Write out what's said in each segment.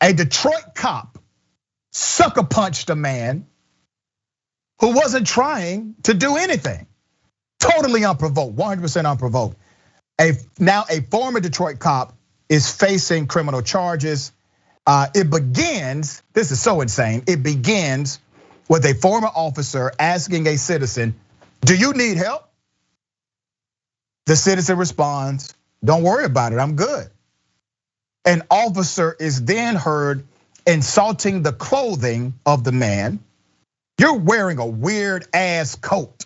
A Detroit cop sucker punched a man who wasn't trying to do anything. Totally unprovoked, 100% unprovoked. Now a former Detroit cop is facing criminal charges. It begins, this is so insane, it begins with a former officer asking a citizen, "Do you need help?" The citizen responds, "Don't worry about it, I'm good." An officer is then heard insulting the clothing of the man. "You're wearing a weird ass coat,"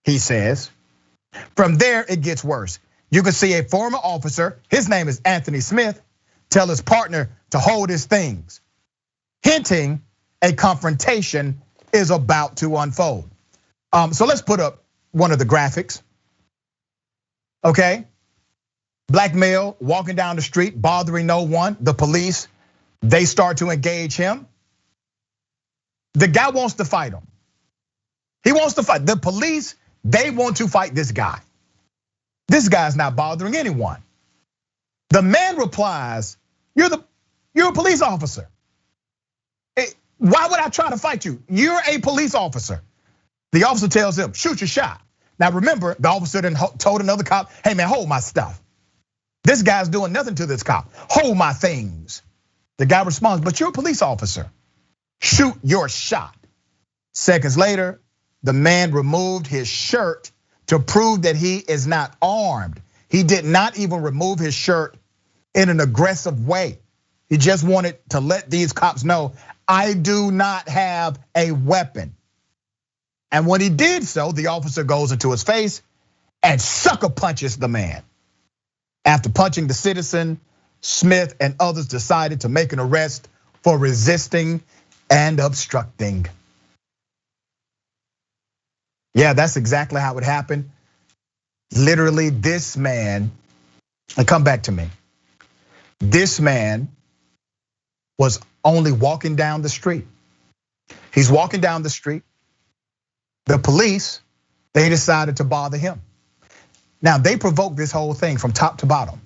he says. From there, it gets worse. You can see a former officer, his name is Anthony Smith, tell his partner to hold his things, hinting a confrontation is about to unfold. So let's put up one of the graphics. Okay, black male walking down the street, bothering no one. The police, they start to engage him. The guy wants to fight him. He wants to fight. The police, they want to fight this guy. This guy's not bothering anyone. The man replies, you're a police officer. Why would I try to fight you? You're a police officer." The officer tells him, "Shoot your shot." Now remember, the officer then told another cop, "Hey man, hold my stuff." This guy's doing nothing to this cop. "Hold my things." The guy responds, "But you're a police officer. Shoot your shot." Seconds later, the man removed his shirt to prove that he is not armed. He did not even remove his shirt in an aggressive way. He just wanted to let these cops know, "I do not have a weapon." And when he did so, the officer goes into his face and sucker punches the man. After punching the citizen, Smith and others decided to make an arrest for resisting and obstructing. Yeah, that's exactly how it happened. Literally, this man, and come back to me. This man was only walking down the street. He's walking down the street. The police, they decided to bother him. Now they provoked this whole thing from top to bottom.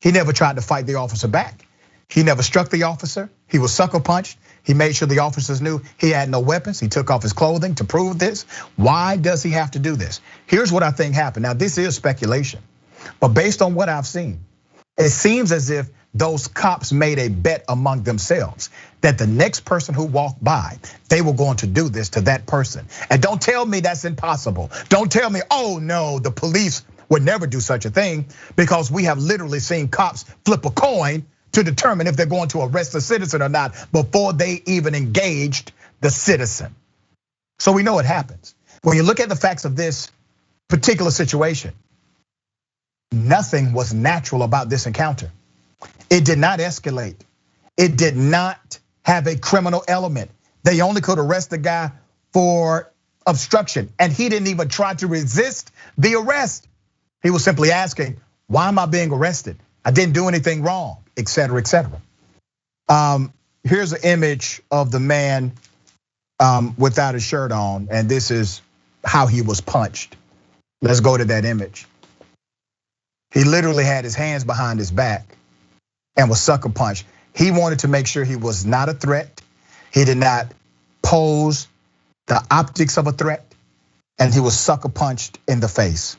He never tried to fight the officer back. He never struck the officer. He was sucker punched. He made sure the officers knew he had no weapons. He took off his clothing to prove this. Why does he have to do this? Here's what I think happened. Now this is speculation, but based on what I've seen, it seems as if those cops made a bet among themselves that the next person who walked by, they were going to do this to that person. And don't tell me that's impossible. Don't tell me, "Oh no, the police would never do such a thing," because we have literally seen cops flip a coin to determine if they're going to arrest a citizen or not before they even engaged the citizen. So we know it happens. When you look at the facts of this particular situation, nothing was natural about this encounter. It did not escalate. It did not have a criminal element. They only could arrest the guy for obstruction, and he didn't even try to resist the arrest. He was simply asking, "Why am I being arrested? I didn't do anything wrong," etc., etc. Here's an image of the man without his shirt on, and this is how he was punched. Let's go to that image. He literally had his hands behind his back and was sucker punched. He wanted to make sure he was not a threat. He did not pose the optics of a threat, and he was sucker punched in the face.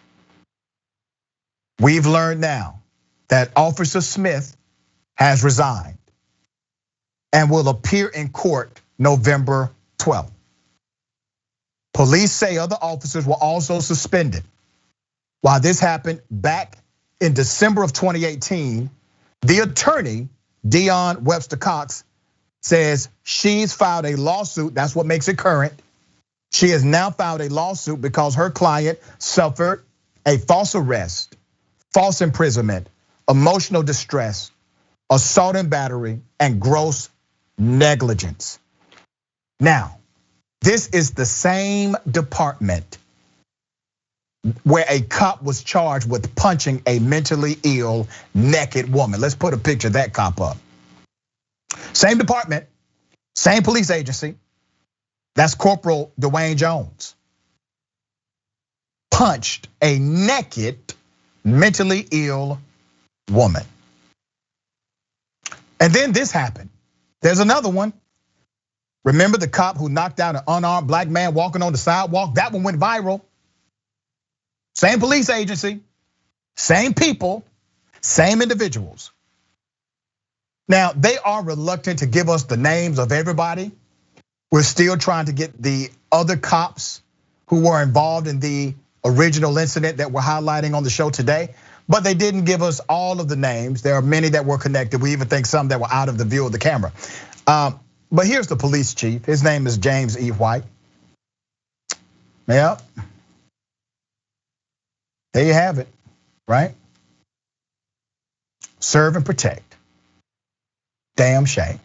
We've learned now that Officer Smith has resigned and will appear in court November 12th. Police say other officers were also suspended. While this happened back in December of 2018, the attorney, Dion Webster Cox, says she's filed a lawsuit. That's what makes it current. She has now filed a lawsuit because her client suffered a false arrest, false imprisonment, emotional distress, assault and battery, and gross negligence. Now, this is the same department where a cop was charged with punching a mentally ill, naked woman. Let's put a picture of that cop up. Same department, same police agency. That's Corporal Dwayne Jones. Punched a naked, mentally ill woman. And then this happened. There's another one. Remember the cop who knocked out an unarmed black man walking on the sidewalk? That one went viral. Same police agency, same people, same individuals. Now, they are reluctant to give us the names of everybody. We're still trying to get the other cops who were involved in the original incident that we're highlighting on the show today, but they didn't give us all of the names. There are many that were connected. We even think some that were out of the view of the camera. But here's the police chief. His name is James E. White. Yep. There you have it, right? Serve and protect. Damn shame.